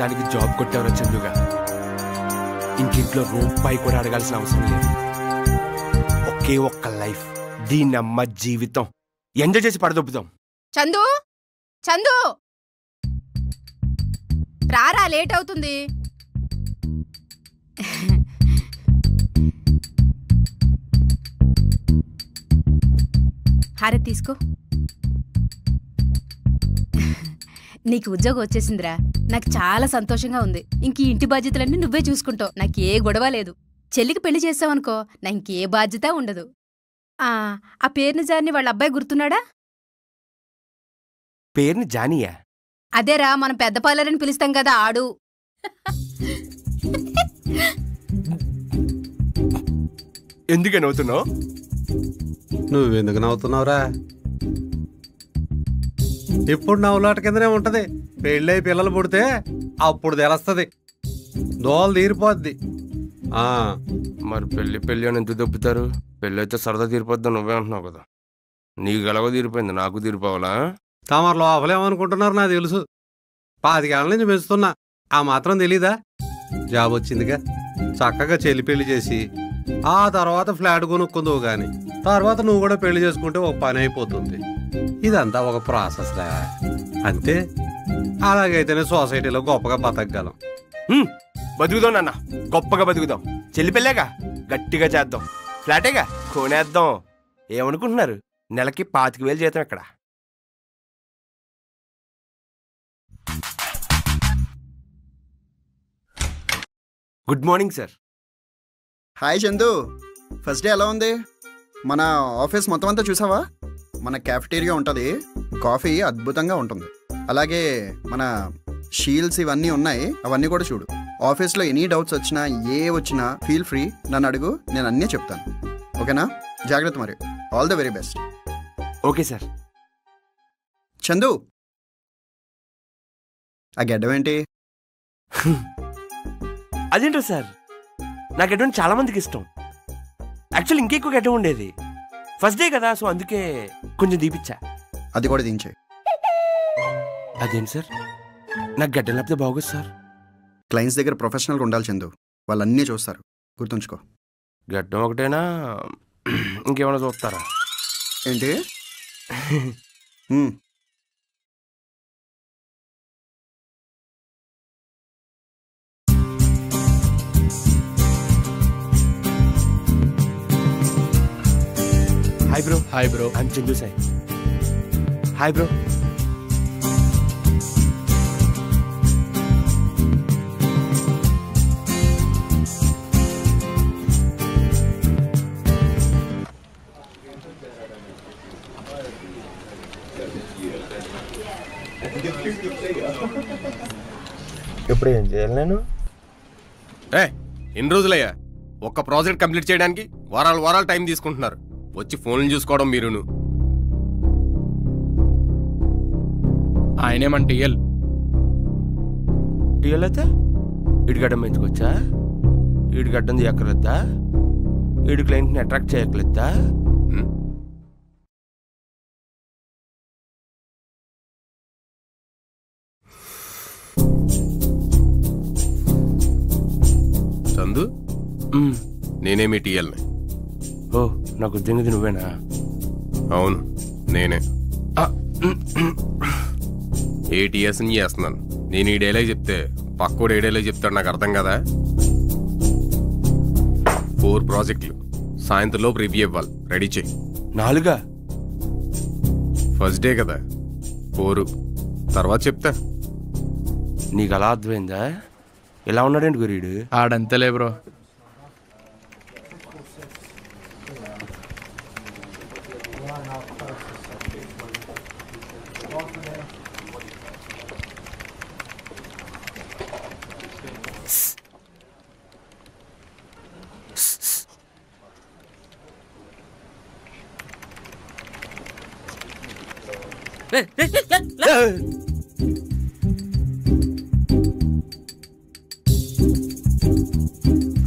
మొత్తానికి జాబ్ కొట్టేవరా చందుగా. ఇంకింట్లో రూపాయి కూడా అడగాల్సిన అవసరం లేదు. ఒకే ఒక్క లైఫ్, దీనమ్మ జీవితం ఎంజాయ్ చేసి పడదొప్పుదాం. చందు, చందు రారా, లేట్ అవుతుంది. హారతి తీసుకో. నీకు ఉద్యోగం వచ్చేసిందిరా, నాకు చాలా సంతోషంగా ఉంది. ఇంక ఇంటి బాధ్యతలన్నీ నువ్వే చూసుకుంటావు, నాకు ఏ గొడవ లేదు. చెల్లికి పెళ్లి చేసావనుకో, నా ఇంకే బాధ్యత ఉండదు. ఆ పేరుని జాని వాళ్ళ అబ్బాయి గుర్తున్నాడా? పేరుని జానియా? అదేరా, మనం పెద్ద పాలరని పిలుస్తాం కదా, ఆడు. ఎందుకే నవ్వుతున్నావు? నువ్వెందుకు నవ్వుతున్నావురా? ఇప్పుడు నవ్వులాట కిందనే ఉంటది. పెళ్ళై పిల్లలు పుడితే అప్పుడు తెలుస్తుంది, దోలు తీరిపోద్ది. మరి పెళ్ళి అని ఎందుకు దొబ్బుతారు? పెళ్ళి అయితే సరదా తీరిపోద్దా నువ్వే అంటున్నావు కదా. నీకు ఎలాగో తీరిపోయింది, నాకు తీరిపోవాలా? తమరు లోపలేమనుకుంటున్నారు నాకు తెలుసు. 5 ఏళ్ళ నుంచి పెంచుతున్నా, ఆ మాత్రం తెలీదా? జాబ్ వచ్చిందిగా, చక్కగా చెల్లి పెళ్లి చేసి ఆ తర్వాత ఫ్లాట్ కొనుక్కుందువు గాని తర్వాత నువ్వు కూడా పెళ్లి చేసుకుంటే ఒక పని అయిపోతుంది. ఇదంతా ఒక ప్రాసెస్ రా, అంతే. అలాగైతేనే సొసైటీలో గొప్పగా బతకగలం. బతుకుదాం నాన్న, గొప్పగా బతుకుదాం. చెల్లి పెళ్ళేగా, గట్టిగా చేద్దాం. ఫ్లాటేగా, కొనేద్దాం. ఏమనుకుంటున్నారు? నెలకి 25,000 జీతం ఎక్కడ? Good morning sir. Hi Chandu, first day ఎలా ఉంది? మన ఆఫీస్ మొత్తం అంతా చూసావా? మన క్యాఫెటేరియా ఉంటుంది, కాఫీ అద్భుతంగా ఉంటుంది. అలాగే మన షీల్డ్స్ ఇవన్నీ ఉన్నాయి, అవన్నీ కూడా చూడు. ఆఫీస్లో ఎనీ డౌట్స్ వచ్చినా వచ్చినా ఫీల్ ఫ్రీ, నన్ను అడుగు, నేను అన్నీ చెప్తాను. ఓకేనా? జాగ్రత్త మరి. All the very best. Okay sir. Chandu, ఆ గడ్డం ఏంటి? అదేంటో సార్, నా గడ్డం చాలా మందికి ఇష్టం. యాక్చువల్లీ ఇంకెక్కువ గడ్డం ఉండేది, ఫస్ట్ డే కదా, సో అందుకే కొంచెం దీపిచ్చా. అది కూడా దించే. అదేంటి సార్, నాకు గడ్డం లేకపోతే బాగోదు సార్. క్లయింట్స్ దగ్గర ప్రొఫెషనల్గా ఉండాలి చందు, వాళ్ళన్నీ చూస్తారు, గుర్తుంచుకో. గడ్డం ఒకటేనా, ఇంకేమైనా చూస్తారా? ఏంటి? Hi bro. Hi bro, I'm Chandu Sai. Hi bro. ఇప్పుడు ఏం చేయాలి నేను? ఎన్ని రోజులయ్యా ఒక్క ప్రాజెక్ట్ కంప్లీట్ చేయడానికి? వారాలు టైం తీసుకుంటున్నారు. వచ్చి ఫోన్లు చూసుకోవడం మీరును. ఆయనేమంటే టీఎల్ అయితే ఇటు గడ్డం పెంచుకోవచ్చా? ఈడు గడ్డం తీయక్కర్లేద్దా? ఈడు క్లయింట్ని అట్రాక్ట్ చేయక్కర్లేద్దా? చందు, నేనేమి టీఎల్ని. ఓ, నాకు ఉద్యోగం నువ్వేనా? అవును, నేనే. ATS ని చేస్తున్నాను. నేను ఈ డైలాగ్ చెప్తే పక్కోడు ఏ డైలాగ్ చెప్తాడు నాకు అర్థం కదా. 4 ప్రాజెక్టులు, సాయంత్రంలోపు రివ్యూ ఇవ్వాలి, రెడీ చేయి. 4? ఫస్ట్ డే కదా, 4 తర్వాత చెప్తా. నీకు అలా అర్థమైందా? ఎలా ఉన్నాడేంటి గురీడు? ఆడంతలే బ్రో.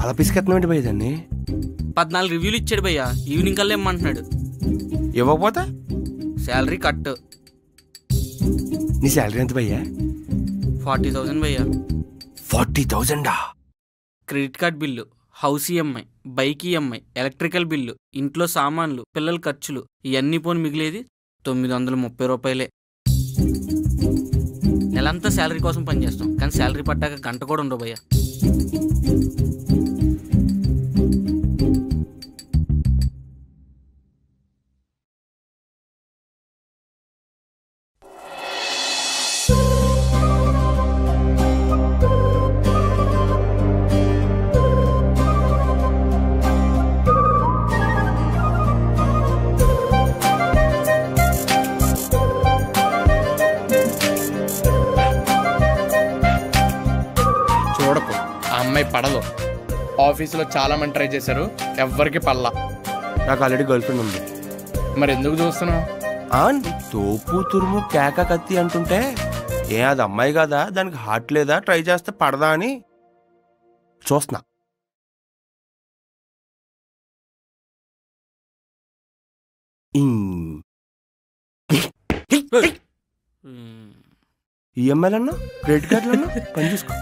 అలా పిసికెత్తనమేంటి భయ్య దాన్ని? 14 రివ్యూలు ఇచ్చాడు భయ్యా, ఈవినింగ్ కల్లా ఇమ్మంటున్నాడు. ఇవ్వకపోతే శాలరీ కట్. నీ శాలరీ ఎంత భయ్యా? 40,000 భయ్యా. 40,000 credit card bill, house EMI, bike EMI, electrical bill, ఇంట్లో సామాన్లు, పిల్లల ఖర్చులు ఇవన్నీ పోని మిగిలేది 930 రూపాయలే. నెలంతా శాలరీ కోసం పనిచేస్తాం, కానీ శాలరీ పట్టాక గంట కూడా ఉండవు భయ్యా. చూడకు, ఆ అమ్మాయి పడదు. ఆఫీసులో చాలా మంది ట్రై చేశారు, ఎవ్వరికి పల్లా. నాకు ఆల్రెడీ గర్ల్ ఫ్రెండ్ ఉంది. మరి ఎందుకు చూస్తున్నావు? తోపు తురుము కేక కత్తి అంటుంటే అది అమ్మాయి కదా, దానికి హార్ట్ లేదా, ట్రై చేస్తే పడదా అని చూస్తున్నా. ఈఎంఐలన్నా క్రెడిట్ కార్డులన్నా పని చూసుకో.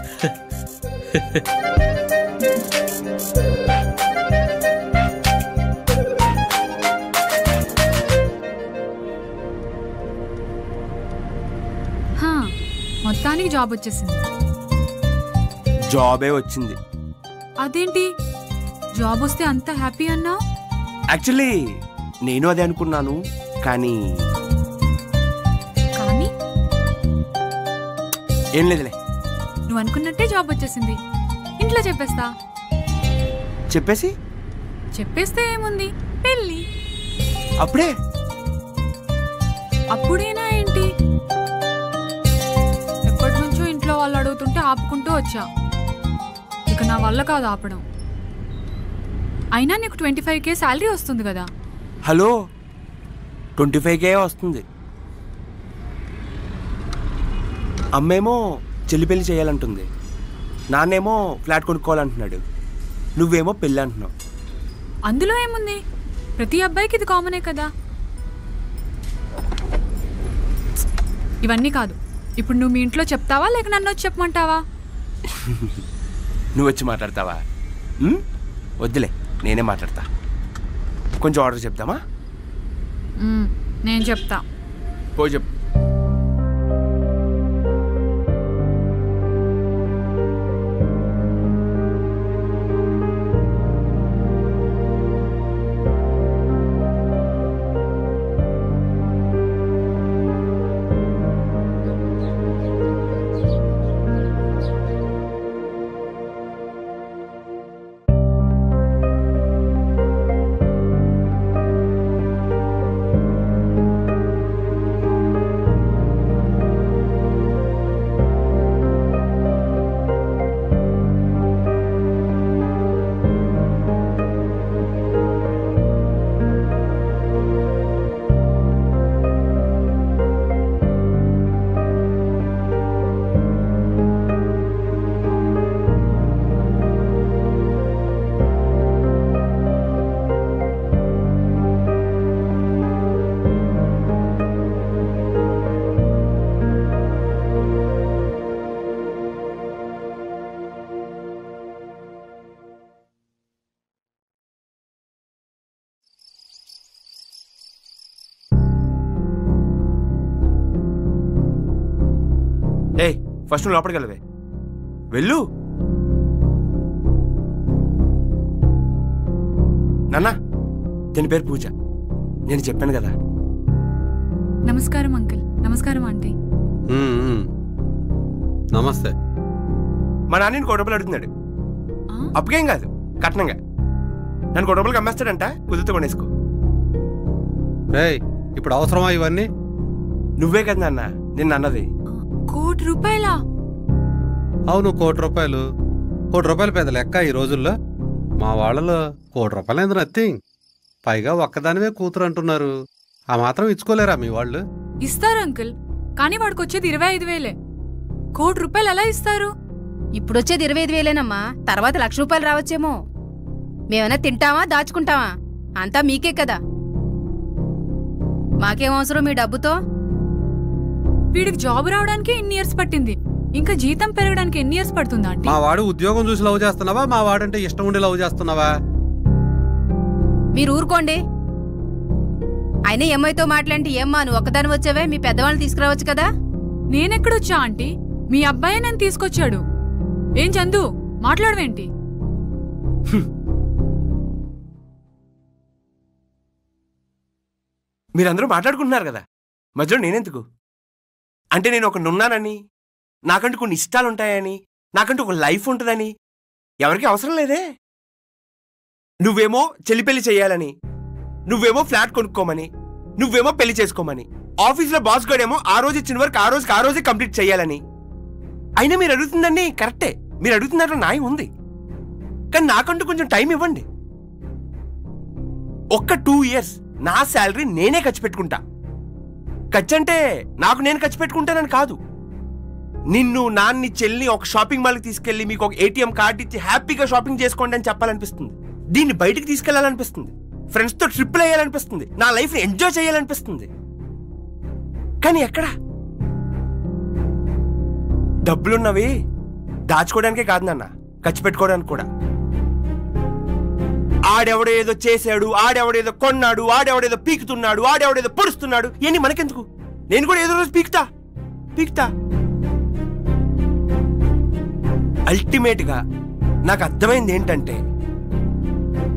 మొత్తానికి జాబ్ వచ్చేసింది. జాబే వచ్చింది. అదేంటి జాబ్ వస్తే అంత హ్యాపీ అన్నావు? యాక్చువల్లీ నేను అదే అనుకున్నాను, కానీ కానీ ఏం లేదులే. నువ్వు అనుకున్నట్టే జాబ్ వచ్చేసింది. ఇంట్లో చెప్పేస్తా. చెప్పేస్తే ఏముంది, పెళ్ళి. అప్పుడేనా ఏంటి? ఎప్పటి నుంచో ఇంట్లో వాళ్ళు అడుగుతుంటే ఆపుకుంటూ వచ్చా. ఇక నా వల్ల కాదు ఆపడం. అయినా నీకు 25K శాలరీ వస్తుంది కదా. హలో, 25K వస్తుంది. అమ్మేమో చెల్లి పెళ్లి చేయాలంటుంది, నాన్నేమో ఫ్లాట్ కొనుక్కోవాలంటున్నాడు, నువ్వేమో పెళ్ళి అంటున్నావు. అందులో ఏముంది, ప్రతి అబ్బాయికి ఇది కామనే కదా. ఇవన్నీ కాదు, ఇప్పుడు నువ్వు మీ ఇంట్లో చెప్తావా లేక నన్ను వచ్చి చెప్పమంటావా? నువ్వు వచ్చి మాట్లాడతావా? వద్దులే, నేనే మాట్లాడతా. కొంచెం ఆర్డర్ చెప్తామా? నేను చెప్తా. పోయి చెప్పు. ఏయ్, ఫస్ట్ నువ్వు లోపలికి వెళ్ళవే. వెళ్ళు. నాన్న, దీని పేరు పూజ. నేను చెప్పాను కదా. నమస్కారం అంకుల్. నమస్కారం ఆంటీ. నమస్తే. మా నాన్న 1 కోటి రూపాయలు అడుగుతున్నాడు. అప్పుకేం కాదు, కట్నంగా. నన్ను 1 కోటి రూపాయలకి అమ్మేస్తాడంట, కుదిరితే కొనేసుకో. ఇప్పుడు అవసరమా ఇవన్నీ? నువ్వే కదా నాన్న నిన్న అన్నది. 1 కోటి రూపాయలా? అవును, 1 కోటి రూపాయలు. 1 కోటి రూపాయలు పెద్ద లెక్క ఈ రోజుల్లో. మా వాళ్ళలో 1 కోటి రూపాయలు ఎందుకు నథింగ్. పైగా ఒక్కదానివే కూతురు అంటున్నారు. ఆ మాత్రం ఇచ్చుకోలేరా మీ వాళ్ళు? ఇస్తారు అంకుల్, కానీ వాడికి వచ్చేది 25,000. 1 కోటి రూపాయలు ఎలా ఇస్తారు? ఇప్పుడొచ్చేది 25,000ఏనమ్మా, తర్వాత 1,00,000 రూపాయలు రావచ్చేమో. మేమైనా తింటావా దాచుకుంటావా? అంతా మీకే కదా. మాకేం అవసరం మీ డబ్బుతో? వీడికి జాబ్ రావడానికి ఇన్ని ఇయర్స్ పట్టింది. ఇంకా జీతం పెరగడానికి ఎన్ని ఇయర్స్ పడుతుందా ఆంటీ? మా వాడు ఉద్యోగం చూసి లవ్ చేస్తున్నావా, మా వాడంటే ఇష్టం ఉండి లవ్ చేస్తున్నావా? మీరు ఊరుకోండి. అయినా అమ్మాయితో మాట్లాడి ఏమ్మా నువ్వు ఒక్కదాని వచ్చావే, మీ పెద్దవాళ్ళని తీసుకురావచ్చు కదా. నేనెక్కడొచ్చా ఆంటీ? మీ అబ్బాయే నన్ను తీసుకొచ్చాడు. ఏం చందు మాట్లాడవేంటి? మీరందరూ మాట్లాడుకుంటున్నారు కదా, మధ్యలో నేనెందుకు? అంటే నేను ఒక నున్నానని, నాకంటూ కొన్ని ఇష్టాలుంటాయని, నాకంటూ ఒక లైఫ్ ఉంటుందని ఎవరికి అవసరం లేదే. నువ్వేమో చెల్లి పెళ్లి చెయ్యాలని, నువ్వేమో ఫ్లాట్ కొనుక్కోమని, నువ్వేమో పెళ్లి చేసుకోమని, ఆఫీస్లో బాస్ గడేమో ఆ రోజు ఇచ్చిన వర్క్ ఆ రోజే కంప్లీట్ చెయ్యాలని. అయినా మీరు అడుగుతుందండి కరెక్టే, మీరు అడుగుతున్నట్లు న్యాయం ఉంది. కానీ నాకంటూ కొంచెం టైం ఇవ్వండి. ఒక్క 2 years నా శాలరీ నేనే ఖర్చు పెట్టుకుంటా. ఖర్చు అంటే నాకు నేను ఖర్చు పెట్టుకుంటానని కాదు. నిన్ను, నాన్ని, చెల్లి ఒక షాపింగ్ మాల్కి తీసుకెళ్లి మీకు ఒక ATM కార్డు ఇచ్చి హ్యాపీగా షాపింగ్ చేసుకోండి అని చెప్పాలనిపిస్తుంది. దీన్ని బయటికి తీసుకెళ్లాలనిపిస్తుంది, ఫ్రెండ్స్తో ట్రిప్లు వేయాలనిపిస్తుంది, నా లైఫ్ని ఎంజాయ్ చేయాలనిపిస్తుంది. కానీ ఎక్కడ? డబ్బులున్నవి దాచుకోవడానికే కాదు నాన్న, ఖర్చు పెట్టుకోవడానికి కూడా. ఆడెవడో ఏదో చేశాడు, ఆడెవడేదో కొన్నాడు, ఆడెవడేదో పీకుతున్నాడు, ఆడెవడేదో పొడుస్తున్నాడు, ఇవన్నీ మనకెందుకు? నేను కూడా ఏదో రోజు పీకుతా. అల్టిమేట్ గా నాకు అర్థమైంది ఏంటంటే,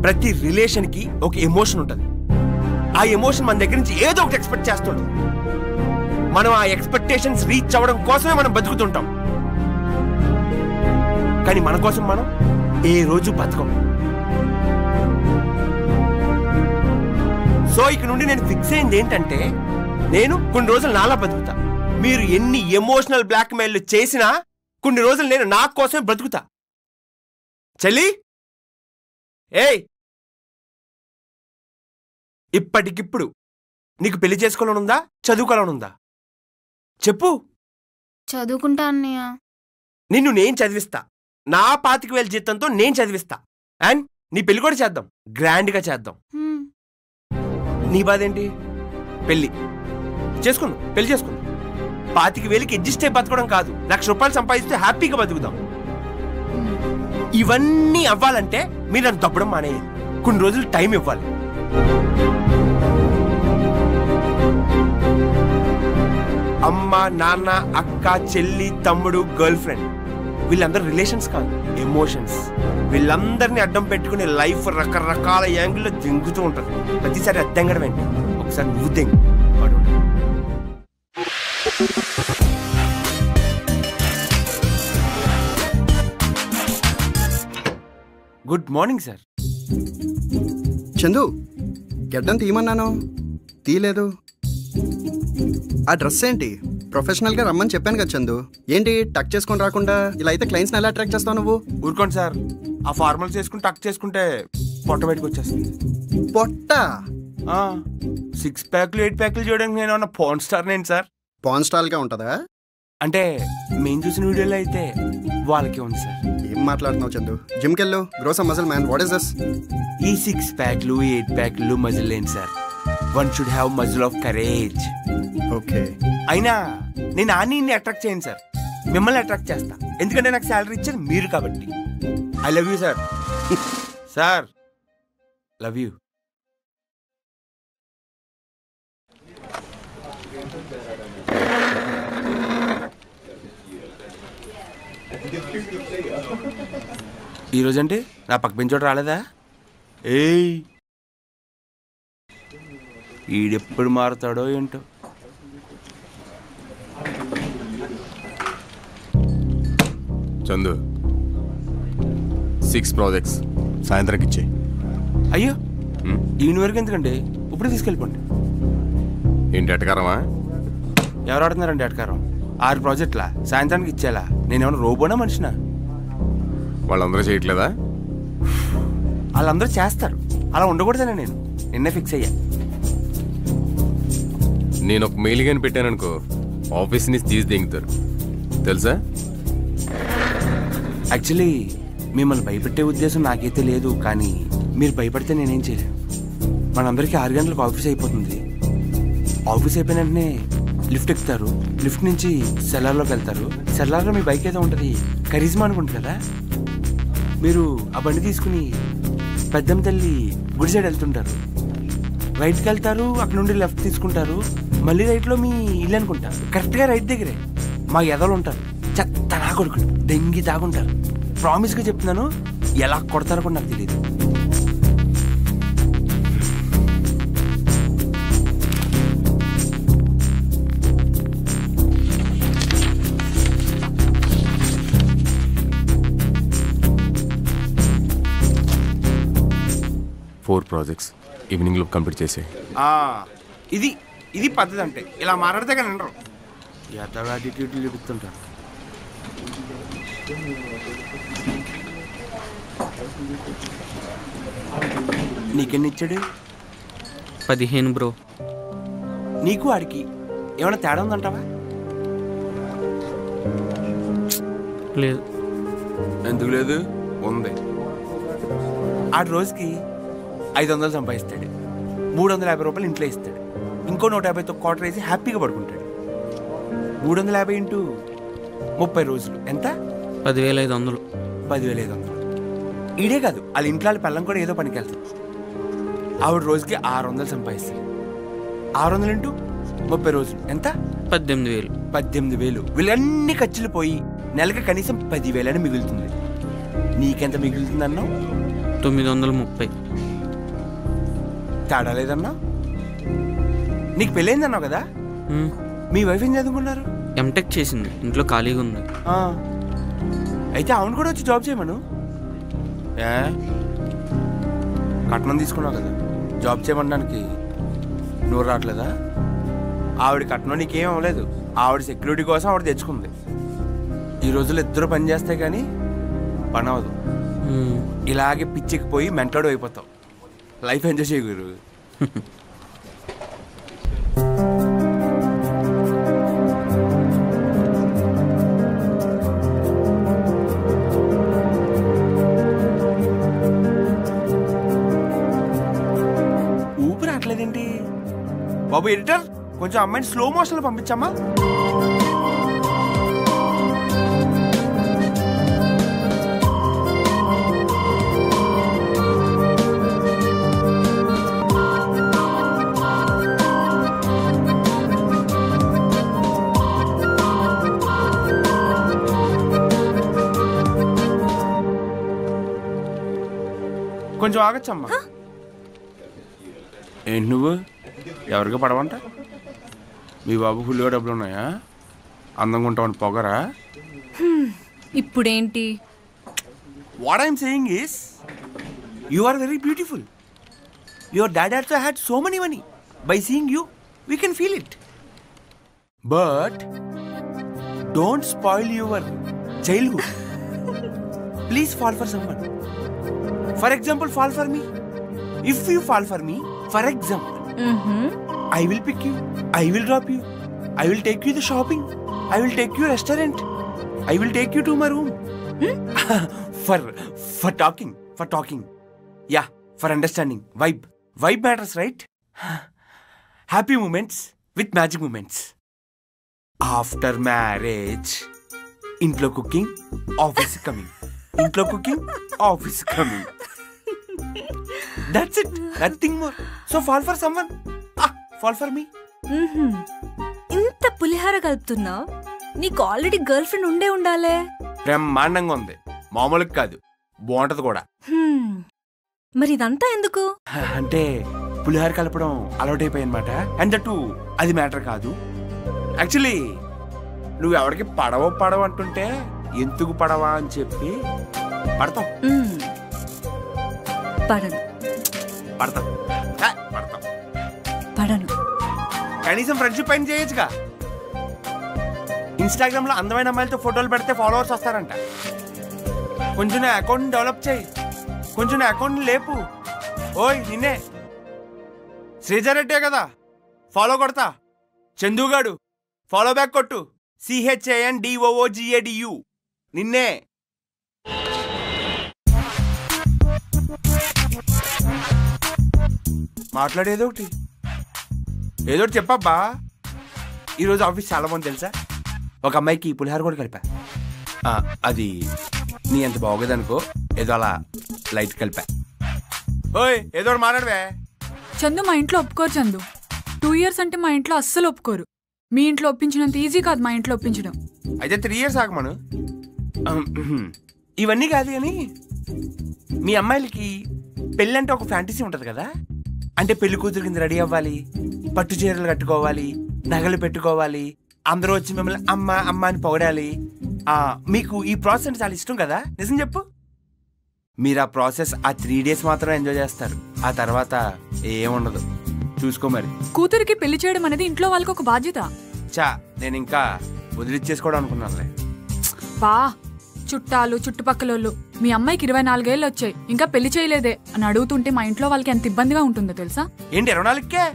ప్రతి రిలేషన్ కి ఒక ఎమోషన్ ఉంటుంది. ఆ ఎమోషన్ మన దగ్గర నుంచి ఏదో ఒకటి ఎక్స్పెక్ట్ చేస్తుంటుంది. మనం ఆ ఎక్స్పెక్టేషన్స్ రీచ్ అవ్వడం కోసమే మనం బతుకుతుంటాం. కానీ మన కోసం మనం ఏ రోజు బతకం. సో ఇక నుండి నేను ఫిక్స్ అయింది ఏంటంటే, నేను కొన్ని రోజులు నాలా బతుకుతా. మీరు ఎన్ని ఎమోషనల్ బ్లాక్ మెయిల్ చేసినా కొన్ని రోజులు నేను నా కోసమే బ్రతుకుతా. చెల్లి, ఏయ్, ఇప్పటికిప్పుడు నీకు పెళ్లి చేసుకోవాలనుందా, చదువుకోవాలనుందా? చెప్పు. చదువుకుంటా అన్నయ్య. నిన్ను నేను చదివిస్తా, నా 25,000 జీతంతో నేను చదివిస్తా. అండ్ నీ పెళ్లి కూడా చేద్దాం, గ్రాండ్గా చేద్దాం. నీ బాధ ఏంటి? పెళ్లి చేసుకున్నాం, పెళ్లి చేసుకున్నాం. 25,000కి అడ్జస్ట్ అయి బతకడం కాదు, ₹1,00,000 సంపాదిస్తే హ్యాపీగా బతుకుదాం. ఇవన్నీ అవ్వాలంటే మీరు నన్ను తప్పడం మానేయాలి. కొన్ని రోజులు టైం ఇవ్వాలి. అమ్మ, నాన్న, అక్క, చెల్లి, తమ్ముడు, గర్ల్ ఫ్రెండ్ వీళ్ళందరూ రిలేషన్స్ కాదు, ఎమోషన్స్. వీళ్ళందరినీ అడ్డం పెట్టుకునే లైఫ్ రకరకాల యాంగిల్లో దింగుతూ ఉంటుంది. ప్రతిసారి అద్దెంగడం ఏంటి, ఒకసారి నువ్వు దింగు. Good morning sir. చందు, గెడ్డం తీయమన్నాను, తీయలేదు. ఆ డ్రెస్ ఏంటి? ప్రొఫెషనల్గా రమ్మని చెప్పాను కదా చందు, ఏంటి టక్ చేసుకొని రాకుండా? ఇలా అయితే క్లయింట్స్ని ఎలా అట్రాక్ట్ చేస్తావు నువ్వు? ఊరుకోండి సార్, ఆ ఫార్మల్స్ చేసుకుని టక్ చేసుకుంటే పొట్ట బయటకు వచ్చేస్తుంది. పొట్ట? 6 ప్యాక్లు 8 ప్యాక్లు చేయడానికి నేను ఏమన్నా పాన్ స్టార్ నేను సార్? పాన్ స్టార్గా ఉంటుందా? అంటే మేము చూసిన వీడియోలో అయితే వాళ్ళకే ఉంది సార్. ఏం మాట్లాడుతున్నావు చందు? జిమ్కి వెళ్ళు, grow some muscle man. What is this? ఈ 6 ప్యాక్లు 8 ప్యాక్లు మజిల్ లేని sir. One should have muscle of courage. Okay. అయినా నేను ఆని అట్రాక్ట్ చేయను సార్, మిమ్మల్ని అట్రాక్ట్ చేస్తా. ఎందుకంటే నాకు శాలరీ ఇచ్చేది మీరు కాబట్టి. I love you sir. Sir, love you. ఈరోజంటే నా పక్క బెంచోడు రాలేదా? ఏయ్, ఈడెప్పుడు మారుతాడో ఏంటో. చందు, 6 ప్రాజెక్ట్స్ సాయంత్రంకి ఇచ్చేయి. అయ్యో, ఈయన వరకు ఎందుకండి, ఇప్పుడు తీసుకెళ్ళిపోండి. ఏంటి ఎటకారమా? ఎవరు ఆడుతున్నారండి ఎటకారం? 6 ప్రాజెక్టులా సాయంత్రానికి ఇచ్చేలా? నేనేమన్నా రోబోనా మనిషినా? వాళ్ళందరూ చేయట్లేదా? వాళ్ళందరూ చేస్తారు, అలా ఉండకూడదనే నేను నిన్నే ఫిక్స్ అయ్యా. నేను ఒక మెయిల్ గాని పెట్టాననుకో, ఆఫీస్ నుంచి తీసి దింగుతారు తెలుసా? యాక్చువల్లీ మిమ్మల్ని భయపెట్టే ఉద్దేశం నాకైతే లేదు, కానీ మీరు భయపడితే నేనేం చేయలేను. మనందరికీ 6 గంటలకు ఆఫీస్ అయిపోతుంది. ఆఫీస్ అయిపోయిన వెంటనే లిఫ్ట్ ఎక్కుతారు, లిఫ్ట్ నుంచి సెల్లార్లోకి వెళ్తారు. సెల్లార్లో మీ బైక్ ఏదో ఉంటుంది, కరిజ్మా అనుకుంటుంది కదా. మీరు ఆ బండి తీసుకుని పెద్దమ్మ తల్లి గుడి సైడ్ వెళ్తుంటారు. రైట్కి వెళ్తారు, అక్కడ నుండి లెఫ్ట్ తీసుకుంటారు, మళ్ళీ రైట్లో మీ ఇల్లు అనుకుంటారు. కరెక్ట్గా రైట్ దగ్గరే మా ఎదలు ఉంటారు. చెత్త నా కొడుకులు దెంగి దాగుంటారు. ప్రామిస్గా చెప్తున్నాను, ఎలా కొడతారో కూడా నాకు తెలియదు. ఫోర్ ప్రాజెక్ట్స్ ఈవినింగ్లో కంప్లీట్ చేసే. ఇది ఇది పద్ధతి అంటే. ఇలా మాట్లాడితే కానీ అంటారు, ఎంత యాటిట్యూడ్లు చూపిస్తుంటారు. నీకెన్ని ఇచ్చాడు? 15 బ్రో. నీకు ఆడికి ఏమైనా తేడా ఉందంటావా? లేదు. ఎందుకు లేదు? ఉంది. ఆడు రోజుకి 500 సంపాదిస్తాడు, 350 రూపాయలు ఇంట్లో ఇస్తాడు, ఇంకో 150తో క్వార్టర్ వేసి హ్యాపీగా పడుకుంటాడు. 350 ఇంటూ 30 రోజులు ఎంత? 10,500. 10,500. ఈడే కాదు, వాళ్ళ ఇంట్లో వాళ్ళ పిల్లం కూడా ఏదో పనికి వెళ్తాడు. ఆవిడ రోజుకి 600 సంపాదిస్తాడు. 600 ఇంటూ 30 రోజులు ఎంత? 18,000. 18,000. వీళ్ళన్నీ ఖర్చులు పోయి నెలకి కనీసం 10,000 అని మిగులుతుంది. నీకెంత మిగులుతుంది అన్నావు? 930. తేడా లేదన్నా? నీకు పెళ్ళైంది అన్నావు కదా, మీ వైఫ్ ఏం చదువుకున్నారు? ఎంటెక్ చేసింది, ఇంట్లో ఖాళీగా ఉంది. అయితే అవును కూడా వచ్చి జాబ్ చేయమను. కట్నం తీసుకున్నావు కదా, జాబ్ చేయమనడానికి నువ్వు రావట్లేదా? ఆవిడ కట్నం నీకేం అవ్వలేదు, ఆవిడ సెక్యూరిటీ కోసం ఆవిడ తెచ్చుకుంది. ఈ రోజుల్లో ఇద్దరు పని చేస్తే కానీ పని అవ్వదు. ఇలాగే పిచ్చికిపోయి మెంటోడు అయిపోతావు. లైఫ్ ఎంజాయ్ చేయగురు. ఊపిరి రావట్లేదేంటి బాబు? ఎడిటర్, కొంచెం అమ్మాయిని స్లో మోషన్లో పంపించమ్మా. కొంచెం ఆగచ్చమ్మా. ఏంటి నువ్వు ఎవరికి పడవంట? మీ బాబు ఫుల్గా డబ్బులు ఉన్నాయా? అందంగా ఉంటామని పొగరా? ఇప్పుడేంటి? What I'm saying is you are very beautiful. Your dad also had so money money. By seeing you we can feel it. But don't spoil your childhood. Please fall for someone. For example, fall for me. If you fall for me, for example, I will pick you, I will drop you, I will take you to shopping, I will take you restaurant, I will take you to my room. for talking. Yeah, for understanding. Vibe matters, right? Happy moments with magic moments. After marriage, ఇంట్లో cooking, office coming. ఇంట్లో cooking, office coming. That's it. Nothing more. So fall for someone. Fall for me. ఇంత పులిహార కలుపుతున్నావు, నీకు already girl friend ఉండే ఉండాలే. బ్రహ్మాండంగా ఉంది, మామూలుగా కాదు, బాగుంటది కూడా. మరి ఇదంతా ఎందుకు? అంటే పులిహార కలపడం అలవాటు అయిపోయి అనమాట. అండ్ దట్టు అది మ్యాటర్ కాదు. యాక్చువల్లీ నువ్వు ఎవరికి పడవ అంటుంటే ఎందుకు పడవా అని చెప్పి పడతాం. పడను. కనీసం ఫ్రెండ్షిప్ పైన చేయొచ్చుగా. ఇన్స్టాగ్రామ్ లో అందమైన అమ్మాయిలతో ఫోటోలు పెడితే ఫాలోవర్స్ వస్తారంట. కొంచెం నా అకౌంట్ డెవలప్ చేయి, కొంచెం నా అకౌంట్ లేపు. ఓయ్ నిన్నే, శ్రీజారెడ్డే కదా ఫాలో కొడతా. చందుగాడు ఫాలో బ్యాక్ కొట్టు. CHANDOOGADU నిన్నే. మాట్లాడేదో ఒకటి, ఏదో ఒకటి చెప్పబ్బా. ఈరోజు ఆఫీస్ చాలా మంది తెలుసా. ఒక అమ్మాయికి పులిహార కూడా కలిపా. అది నీ ఎంత బాగోదనుకో, ఏదో అలా లైట్ కలిపా. ఓయ్ ఏదో మాట్లాడవే. చందు మా ఇంట్లో ఒప్పుకోరు చందు. 2 years అంటే మా ఇంట్లో అస్సలు ఒప్పుకోరు. మీ ఇంట్లో ఒప్పించినంత ఈజీ కాదు మా ఇంట్లో ఒప్పించడం. అయితే 3 years ఆగమను. ఇవన్నీ కాదు కానీ మీ అమ్మాయిలకి పెళ్ళి అంటే ఒక ఫ్యాంటసీ ఉంటుంది కదా. అంటే పెళ్లి కూతురు కింద రెడీ అవ్వాలి, పట్టు చీరలు కట్టుకోవాలి, నగలు పెట్టుకోవాలి, అందరూ వచ్చి మిమ్మల్ని అమ్మ అమ్మ అని పొగడాలి. మీకు ఈ ప్రాసెస్ అంటే చాలా ఇష్టం కదా, నిజం చెప్పు. మీరు ఆ ప్రాసెస్ ఆ 3 days మాత్రం ఎంజాయ్ చేస్తారు. ఆ తర్వాత ఏముండదు. చూసుకో మరి. కూతురికి పెళ్లి చేయడం అనేది ఇంట్లో వాళ్ళకి ఒక బాధ్యత. నేను ఇంకా వదిలిచ్చేసుకోవడం అనుకున్నానులే. బా చుట్టాలు చుట్టుపక్కల మీ అమ్మాయికి 24 ఏళ్ళు వచ్చాయి ఇంకా పెళ్లి చేయలేదే అని అడుగుతుంటే మా ఇంట్లో వాళ్ళకి ఎంత ఇబ్బందిగా ఉంటుందో తెలుసా. ఏంటి 24కే?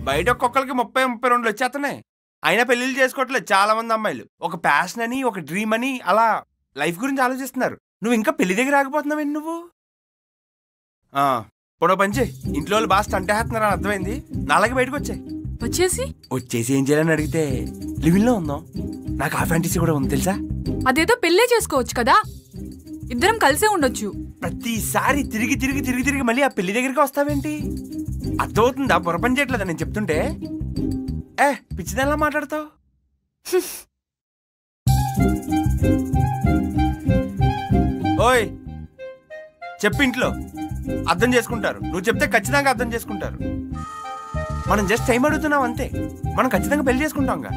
బయట ఒక్కొక్కరికి 30-32 వచ్చేస్తున్నాయి. అయినా పెళ్లిళ్ళు చేసుకోవట్లేదు చాలా మంది అమ్మాయిలు. ఒక ప్యాషన్ అని, ఒక డ్రీమ్ అని అలా లైఫ్ గురించి ఆలోచిస్తున్నారు. నువ్వు ఇంకా పెళ్లి దగ్గర ఆగిపోతున్నావేంటి నువ్వు? పొడవ పంచి ఇంట్లో వాళ్ళు బాగా స్టంటేస్తున్నారు అని అర్థమైంది. నాలాగే బయటకు వచ్చేసి ఏం చేయాలని అడిగితే లివింగ్ లో ఉందాం. నాకు ఆ ఫ్యాంటసీ కూడా ఉంది తెలుసా. అదేదో పెళ్ళే చేసుకోవచ్చు కదా, ఇద్దరం కలిసే ఉండొచ్చు. ప్రతిసారి తిరిగి తిరిగి తిరిగి తిరిగి మళ్ళీ ఆ పెళ్లి దగ్గరికి వస్తావేంటి? అర్థమవుతుందా? బుర్రపని చేయట్లేదా నేను చెప్తుంటే? పిచ్చిదల్లా మాట్లాడతావు. ఓయ్ చెప్పు, ఇంట్లో అర్థం చేసుకుంటారు. నువ్వు చెప్తే ఖచ్చితంగా అర్థం చేసుకుంటారు. మనం జస్ట్ టైం అడుగుతున్నాం అంతే. మనం ఖచ్చితంగా పెళ్లి చేసుకుంటాంగా.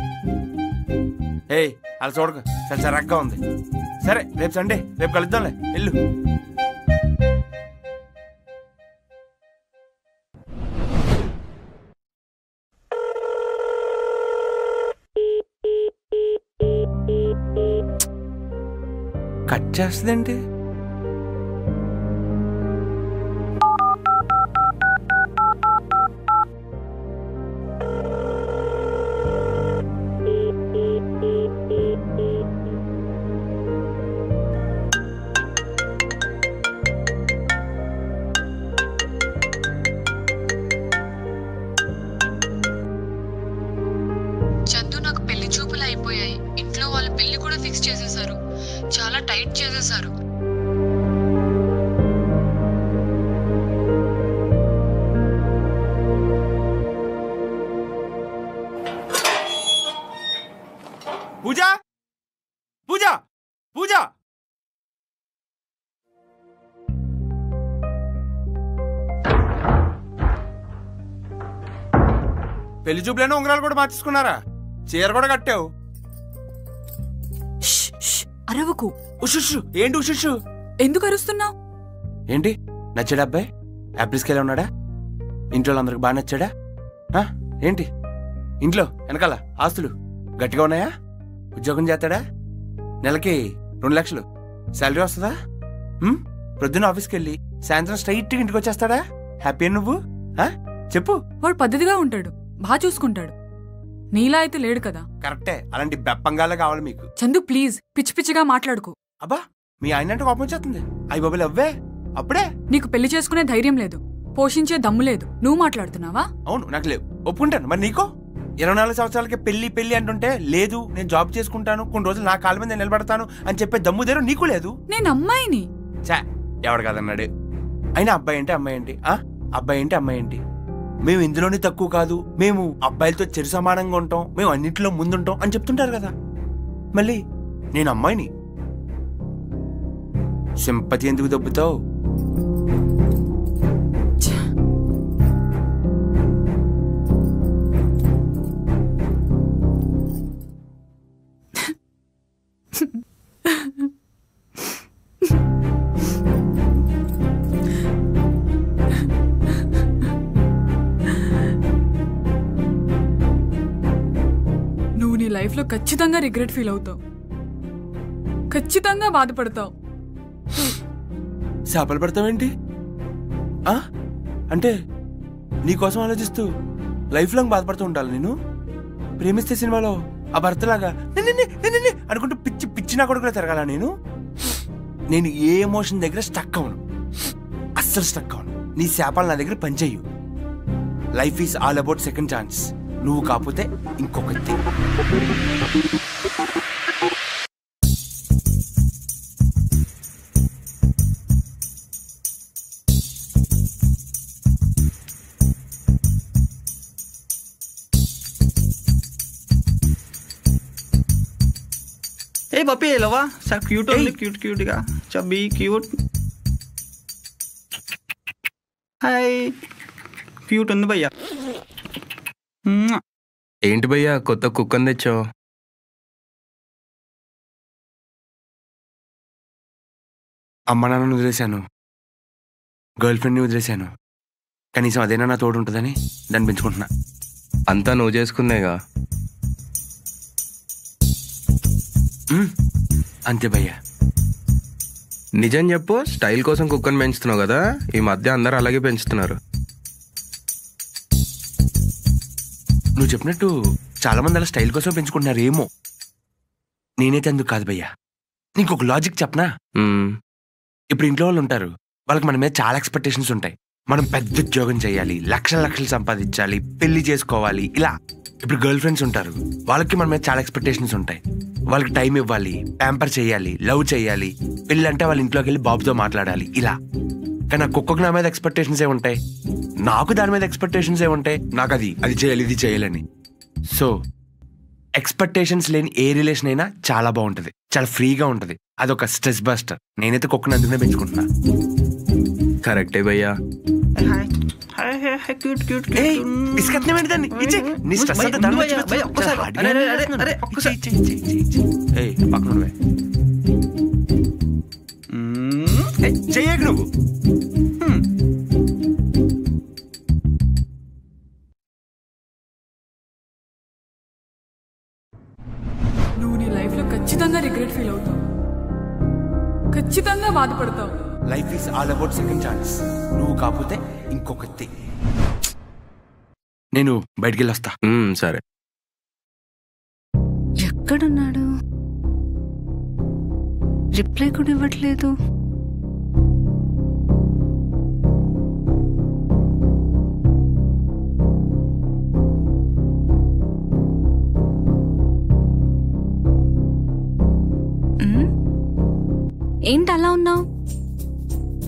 అలా చూడక చాలా చరగ్గా ఉంది. సరే రేపు సండే, రేపు కలుద్దాంలే, వెళ్ళు. కట్ చేస్తుందండి. చందు నాకు పెళ్లి చూపులు అయిపోయాయి. ఇంట్లో వాళ్ళు పెళ్లి కూడా ఫిక్స్ చేసేసారు. చాలా టైట్ చేసేసారు. పూజ పూజ పూజ పెళ్లి చూపులేనో ఉంగరాలు కూడా మార్చేసుకున్నారా? చీర కూడా కట్టావు. అరవకు. ఉషుషు ఏంటి ఉషుషు? ఎందుకు అరుస్తున్నావు? ఏంటి నచ్చాడా అబ్బాయి? యాప్రిస్కెళ్ళి ఉన్నాడా? ఇంట్లో అందరికి బాగా నచ్చాడా? ఏంటి ఇంట్లో వెనకాల ఆస్తులు గట్టిగా ఉన్నాయా? ఉద్యోగం చేస్తాడా? నెలకి 2 లక్షలు శాలరీ వస్తుందా? ప్రొద్దున ఆఫీస్కి వెళ్ళి సాయంత్రం స్ట్రైట్ ఇంటికి వచ్చేస్తాడా? హ్యాపీ నువ్వు? చెప్పు. వాడు పద్ధతిగా ఉంటాడు, బాగా చూసుకుంటాడు. నీలా అయితే లేడు కదా. కరెక్టే, అలాంటి బెప్పంగాలే కావాలి మీకు. చందు ప్లీజ్ పిచ్చి పిచ్చిగా మాట్లాడుకో. అబ్బా మీ ఆయన అంటే కోపం వచ్చేస్తుంది. అయ్యి బాబులు అవ్వే అప్పుడే. నీకు పెళ్లి చేసుకునే ధైర్యం లేదు, పోషించే దమ్ము లేదు. నువ్వు మాట్లాడుతున్నావా? అవును నాకు లేవు, ఒప్పుకుంటాను. మరి నీకో 24 సంవత్సరాలకి పెళ్లి పెళ్లి అంటుంటే లేదు నేను జాబ్ చేసుకుంటాను, కొన్ని రోజులు నా కాళ్ళ మీద నిలబడతాను అని చెప్పే దమ్ము దేరు నీకు లేదు. నేను అమ్మాయిని. ఎవడు కాదన్నాడు? అయినా అబ్బాయి ఏంటి అమ్మాయి ఏంటి? అబ్బాయి ఏంటి అమ్మాయి ఏంటి? మేము ఇందులోనే తక్కువ కాదు, మేము అబ్బాయిలతో చెరు సమానంగా ఉంటాం, మేము అన్నింటిలో ముందుంటాం అని చెప్తుంటారు కదా. మళ్ళీ నేను అమ్మాయిని. సింపతి ఎందుకు దొబ్బుతావు? లైఫ్ లో ఖచ్చితంగా రిగ్రెట్ ఫీల్ అవుతావు, ఖచ్చితంగా బాధపడతావు. శాపలు పడతావేంటి? అంటే నీకోసం ఆలోచిస్తూ లైఫ్ లాంగ్ బాధపడుతూ ఉండాలి నేను? ప్రేమిస్తే సినిమాలో ఆ భర్తలాగా అనుకుంటూ పిచ్చి పిచ్చి నా కొడుకులో తిరగాల నేను? నేను ఏ ఎమోషన్ దగ్గర స్టక్ అవను, అస్సలు స్టక్ అవను. నీ శాపాలు నా దగ్గర పనిచేయు. Life is all about second chance. నువ్వు కాకపోతే ఇంకొకటి. A puppy lover sir cute ఉంది, క్యూట్ క్యూట్గా చబ్బీ క్యూట్. హాయ్ క్యూట్ ఉంది భయ్యా. ఏంటి భయ్యా కొత్త కుక్కని తెచ్చావు? అమ్మ నాన్నను వదిలేశాను, గర్ల్ ఫ్రెండ్ని వదిలేశాను, కనీసం అదేనా నా తోడు ఉంటుందని దాన్ని పెంచుకుంటున్నా. అంతా నువ్వు చేసుకుందేగా. అంతే భయ్యా. నిజం చెప్పు, స్టైల్ కోసం కుక్కని పెంచుతున్నావు కదా, ఈ మధ్య అందరు అలాగే పెంచుతున్నారు. నువ్వు చెప్పినట్టు చాలా మంది అలా స్టైల్ కోసం పెంచుకుంటున్నారు ఏమో, నేనైతే అందుకు కాదు భయ్యా. నీకు ఒక లాజిక్ చెప్పనా? ఇప్పుడు ఇంట్లో వాళ్ళు ఉంటారు, వాళ్ళకి మన మీద చాలా ఎక్స్పెక్టేషన్స్ ఉంటాయి. మనం పెద్ద ఉద్యోగం చేయాలి, లక్షలు లక్షలు సంపాదించాలి, పెళ్లి చేసుకోవాలి, ఇలా. ఇప్పుడు గర్ల్ ఫ్రెండ్స్ ఉంటారు, వాళ్ళకి మన మీద చాలా ఎక్స్పెక్టేషన్స్ ఉంటాయి. వాళ్ళకి టైం ఇవ్వాలి, ప్యాంపర్ చేయాలి, లవ్ చేయాలి, పెళ్ళి అంటే వాళ్ళ ఇంట్లోకి వెళ్ళి బాబుతో మాట్లాడాలి, ఇలా. కానీ నా కుక్కకు నా మీద ఎక్స్పెక్టేషన్స్ ఏ ఉంటాయి, నాకు దాని మీద ఎక్స్పెక్టేషన్స్ ఏ ఉంటాయి. నాకు అది చేయాలి, ఇది చేయాలని. సో ఎక్స్పెక్టేషన్స్ లేని ఏ రిలేషన్ అయినా చాలా బాగుంటుంది, చాలా ఫ్రీగా ఉంటుంది. అదొక స్ట్రెస్ బస్టర్. నేనైతే కుక్కను అందుకనే పెంచుకుంటున్నా. కరెక్టే భయ్యా. చెయ్యకు నువ్వు. నువ్వు నీ లైఫ్లో ఖచ్చితంగా రిగ్రెట్ ఫీల్ అవుతావు, ఖచ్చితంగా బాధపడతావు. Life is all about second chance. నువ్వు కాకపోతే ఇంకొకటి. నేను బయటికి వెళ్ళి వస్తా. సరే. ఎక్కడున్నాడు? రిప్లై కూడా ఇవ్వట్లేదు. ఏంటి అలా ఉన్నావు?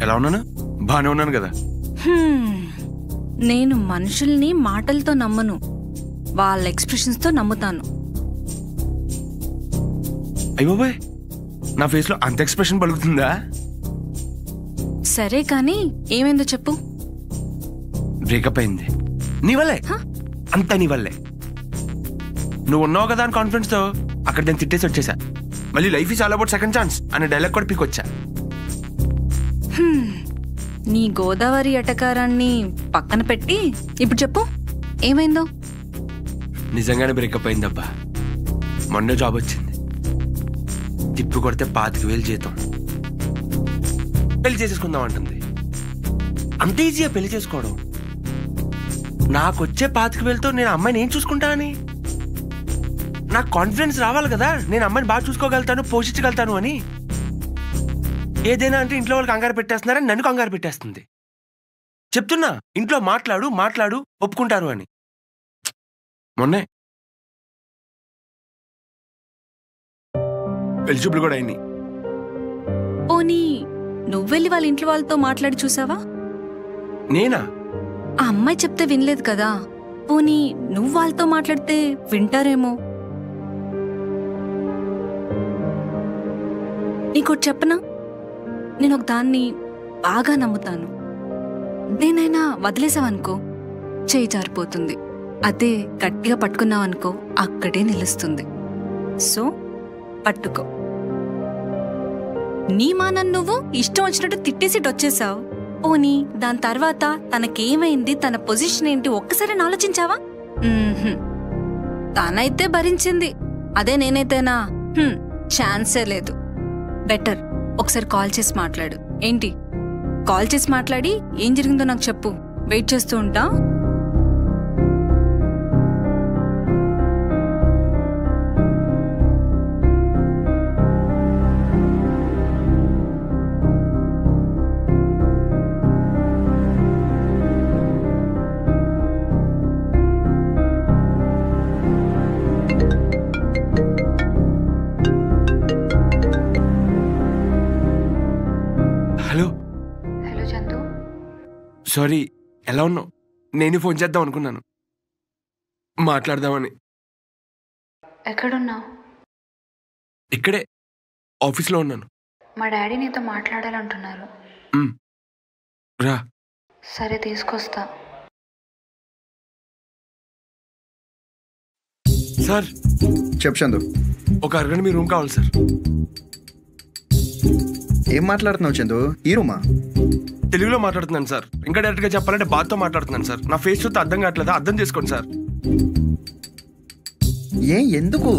ఎలా ఉన్నాను? బానే ఉన్నాను కదా. నేను మనుషుల్ని మాటలతో నమ్మను, వాళ్ళ ఎక్స్ప్రెషన్స్తో నమ్ముతాను. అయ్యోబాయ్, నా ఫేస్ లో అంత ఎక్స్ప్రెషన్ పలుకుతుందా? సరే కానీ ఏమైందో చెప్పు. బ్రేకప్ అయింది. నీ వల్లే, అంతా నీ వల్లే. నువ్వు ఉన్నావు కదా అని కాన్ఫిడెన్స్ తో అక్కడ నేను తిట్టేసి వచ్చేసా. మళ్ళీ life is all about second chance అనే డైలాగ్ కూడా పీకొచ్చా. నీ గోదావరి ఎటకారాన్ని పక్కన పెట్టి ఇప్పుడు చెప్పు ఏమైందో. నిజంగానే బ్రేకప్ అయిందబ్బా. మొన్న జాబ్ వచ్చింది, తిప్పి కొడితే 25,000 జీతం. పెళ్లి చేసేసుకుందాం అంటుంది. అంత ఈజీగా పెళ్లి చేసుకోవడం? నాకొచ్చే 25,000తో నేను అమ్మాయిని ఏం చూసుకుంటా అని? నాకు కాన్ఫిడెన్స్ రావాలి కదా, నేను అమ్మాయిని బాగా చూసుకోగలుగుతాను, పోషించగలుగుతాను అని. ఏదైనా అంటే ఇంట్లో వాళ్ళు కంగారు పెట్టేస్తున్నారని నన్ను కంగారు పెట్టేస్తుంది. చెప్తున్నా, ఇంట్లో మాట్లాడు మాట్లాడు ఒప్పుకుంటారు అని. మొన్నే పెళ్లి చూపులు కూడా అయింది. పోనీ నువ్వెళ్ళి వాళ్ళ ఇంట్లో వాళ్ళతో మాట్లాడి చూసావా? నేనా? ఆ అమ్మాయి చెప్తే వినలేదు కదా, పోనీ నువ్వు వాళ్ళతో మాట్లాడితే వింటారేమో. నీకోటి చెప్పనా, నేను ఒక దాన్ని బాగా నమ్ముతాను. దేనైనా వదిలేసావనుకో చేయి జారిపోతుంది, అదే గట్టిగా పట్టుకున్నావనుకో అక్కడే నిలుస్తుంది. సో పట్టుకో. నీ మానని నువ్వు ఇష్టం వచ్చినట్టు తిట్టేసి వచ్చేసావు. పోనీ దాని తర్వాత తనకేమైంది, తన పొజిషన్ ఏంటి ఒక్కసారి ఆలోచించావా? తనైతే భరించింది, అదే నేనైతేనా ఛాన్సే లేదు. బెటర్ ఒకసారి కాల్ చేసి మాట్లాడు. ఏంటి, కాల్ చేసి మాట్లాడి ఏం జరిగిందో నాకు చెప్పు. వెయిట్ చేస్తూ ఉంటా. సారీ, ఎలా ఉన్నావు? నేను ఫోన్ చేద్దాం అనుకున్నాను, మాట్లాడదామని. ఎక్కడున్నావు? ఇక్కడే ఆఫీస్లో ఉన్నాను. మా డాడీ నీతో మాట్లాడాలంటున్నారు. రా. సరే, తీసుకొస్తా. సార్. చెప్పు చందు. ఒక అరగంట మీ రూమ్ కావాలి సార్. ఏం మాట్లాడుతున్నావు చందు? ఈ రూమా? తెలుగులో మాట్లాడుతున్నాను సార్. ఇంకా డైరెక్ట్గా చెప్పాలంటే బాత్తో మాట్లాడుతున్నాను సార్. నా ఫేస్ చూస్తే అర్థం కావట్లేదా? అర్థం చేసుకోండి సార్. ఎందుకు?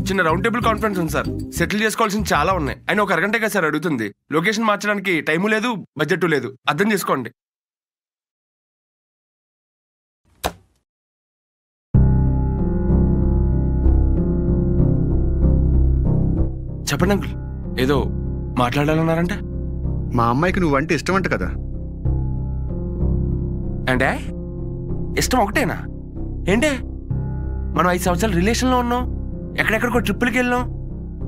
చిన్న రౌండ్ టేబుల్ కాన్ఫరెన్స్ ఉంది సార్. సెటిల్ చేసుకోవాల్సింది చాలా ఉన్నాయి. ఆయన ఒక అరగంటే కదా సార్ అడుగుతుంది. లొకేషన్ మార్చడానికి టైము లేదు, బడ్జెట్ లేదు. అర్థం చేసుకోండి. చెప్పండి అంకుల్, ఏదో మాట్లాడాలన్నారంట. మా అమ్మాయికి నువ్వంటే ఇష్టం అంట కదా? అంటే ఇష్టం ఒకటేనా? ఏంటే మనం 5 సంవత్సరాలు రిలేషన్లో ఉన్నాం, ఎక్కడెక్కడికో ట్రిప్పులకి వెళ్ళాం,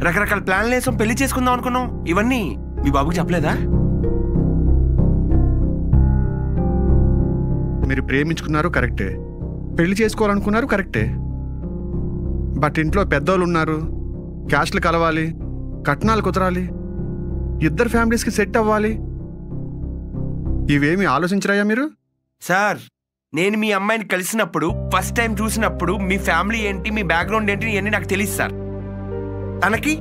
రకరకాల ప్లాన్లు వేసాం, పెళ్లి చేసుకుందాం అనుకున్నాం. ఇవన్నీ మీ బాబుకి చెప్పలేదా? మీరు ప్రేమించుకున్నారు కరెక్టే, పెళ్లి చేసుకోవాలనుకున్నారు కరెక్టే. బట్ ఇంట్లో పెద్దోళ్ళు ఉన్నారు, క్యాస్ట్లు కలవాలి, కట్నాలు కుదరాలి, ఇద్దరు ఫ్యామిలీస్కి సెట్ అవ్వాలి. ఇవేమి ఆలోచించరాయా మీరు? సార్, నేను మీ అమ్మాయిని కలిసినప్పుడు, ఫస్ట్ టైం చూసినప్పుడు మీ ఫ్యామిలీ ఏంటి, మీ బ్యాక్గ్రౌండ్ ఏంటి ఇవన్నీ నాకు తెలియదు సార్. తనకి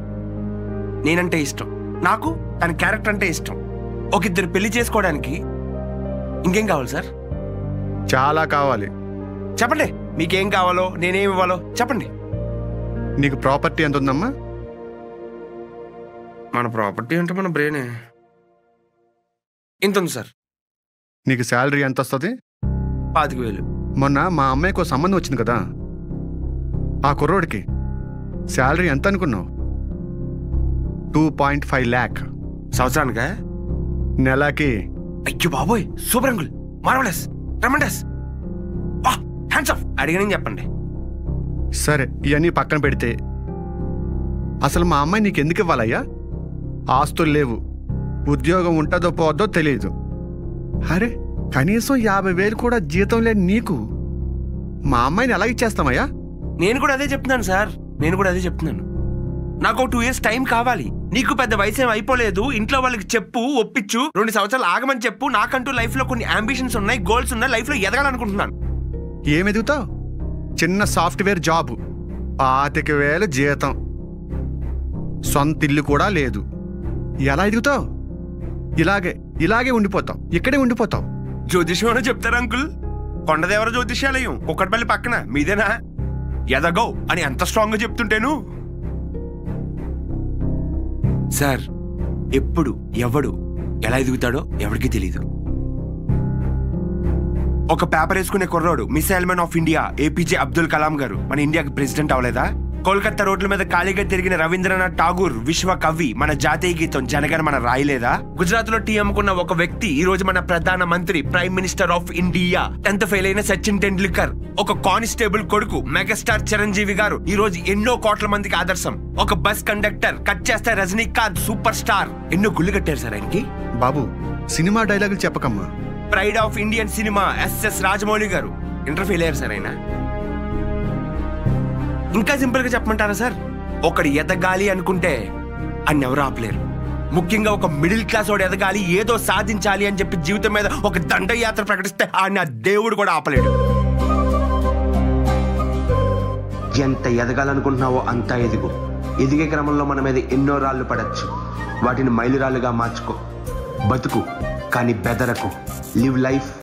నేనంటే ఇష్టం, నాకు తన క్యారెక్టర్ అంటే ఇష్టం. ఒక ఇద్దరు పెళ్లి చేసుకోవడానికి ఇంకేం కావాలి సార్? చాలా కావాలి. చెప్పండి, మీకేం కావాలో, నేనేం ఇవ్వాలో చెప్పండి. నీకు ప్రాపర్టీ ఎంత ఉందమ్మా? మన ప్రాపర్టీ అంటే మన బ్రెయినే. ఇంత ఉంది సార్. నీకు శాలరీ ఎంత వస్తుంది? 25,000. మొన్న మా అమ్మాయికి ఒక సంబంధం వచ్చింది కదా, ఆ కుర్రోడికి శాలరీ ఎంత అనుకున్నావు? 2.5 lakh. సంవత్సరానికా? నెలకి. అయ్యో బాబోయ్, super uncle, marvellous, tremendous, hands of. అడిగిన చెప్పండి. సరే, ఇవన్నీ పక్కన పెడితే అసలు మా అమ్మాయి నీకు ఎందుకు ఇవ్వాలయ్యా? ఆస్తులు లేవు, ఉద్యోగం ఉంటుందో పోద్దో తెలియదు. అరే, కనీసం 50,000 కూడా జీతం లేని నీకు మా అమ్మాయిని ఎలా ఇచ్చేస్తామయ్యా? నేను కూడా అదే చెప్తున్నాను సార్, నేను కూడా అదే చెప్తున్నాను. నాకు 2 years టైం కావాలి. నీకు పెద్ద వయసు ఏం అయిపోలేదు. ఇంట్లో వాళ్ళకి చెప్పు, ఒప్పించు, 2 సంవత్సరాలు ఆగమని చెప్పు. నాకంటూ లైఫ్లో కొన్ని అంబిషన్స్ ఉన్నాయి, గోల్స్ ఉన్నాయి, లైఫ్లో ఎదగాలనుకుంటున్నాను. ఏం ఎదుగుతావు? చిన్న సాఫ్ట్వేర్ జాబు, 25,000 జీతం, సొంత ఇల్లు కూడా లేదు. ఎలా ఎదుగుతావు? ఇలాగే ఉండిపోతావు, ఇక్కడే ఉండిపోతావు. జ్యోతిష్యం అని చెప్తారా అంకుల్? కొండదేవర జ్యోతిష్యాలయం కుక్కట్పల్లి పక్కన, మీదేనా? ఎదగో అని ఎంత స్ట్రాంగ్గా చెప్తుంటేను. సార్, ఎప్పుడు ఎవడు ఎలా ఎదుగుతాడో ఎవరికి తెలీదు. ఒక పేపర్ వేసుకునే కుర్రాడు, missile man of India APJ Abdul Kalam గారు మన ఇండియాకి ప్రెసిడెంట్ అవలేదా? కోల్కతా రోడ్ల మీద ఖాళీగా తిరిగిన రవీంద్రనాథ్ ఠాగూర్ విశ్వ కవి మన జాతీయ గీతం జనగణ మన రాయలేదా? గుజరాత్ లో టీ అమ్ముకున్న ఒక వ్యక్తి ఈ రోజు మన Pradhan Mantri, prime minister of India. 10th fail అయిన సచిన్ టెండూల్కర్, ఒక కానిస్టేబుల్ కొడుకు మెగాస్టార్ చిరంజీవి గారు ఈ రోజు ఎన్నో కోట్ల మందికి ఆదర్శం. ఒక బస్ కండక్టర్, కట్ చేస్తే రజనీకాంత్ సూపర్ స్టార్. ఎన్నో గుళ్ళు కట్టారు సార్ ఆయనకి. బాబు, సినిమా డైలాగులు చెప్పకమ్మా. Pride of Indian cinema SS Rajamouli garu inter fail అయ్యారు సార్ ఆయన. ఇంకా సింపుల్ గా చెప్పమంటారా సార్? ఒకడు ఎదగాలి అనుకుంటే అన్ని ఎవరు ఆపలేరు. ముఖ్యంగా ఒక మిడిల్ క్లాస్ వాడు ఎదగాలి, ఏదో సాధించాలి అని చెప్పి జీవితం మీద ఒక దండయాత్ర ప్రకటిస్తే ఆయన దేవుడు కూడా ఆపలేడు. ఎంత ఎదగాలనుకుంటున్నావో అంతా ఎదుగు. ఎదిగే క్రమంలో మన మీద ఎన్నో రాళ్ళు పడచ్చు, వాటిని మైలురాళ్ళుగా మార్చుకో. బతుకు కానీ బెదరకు. Live life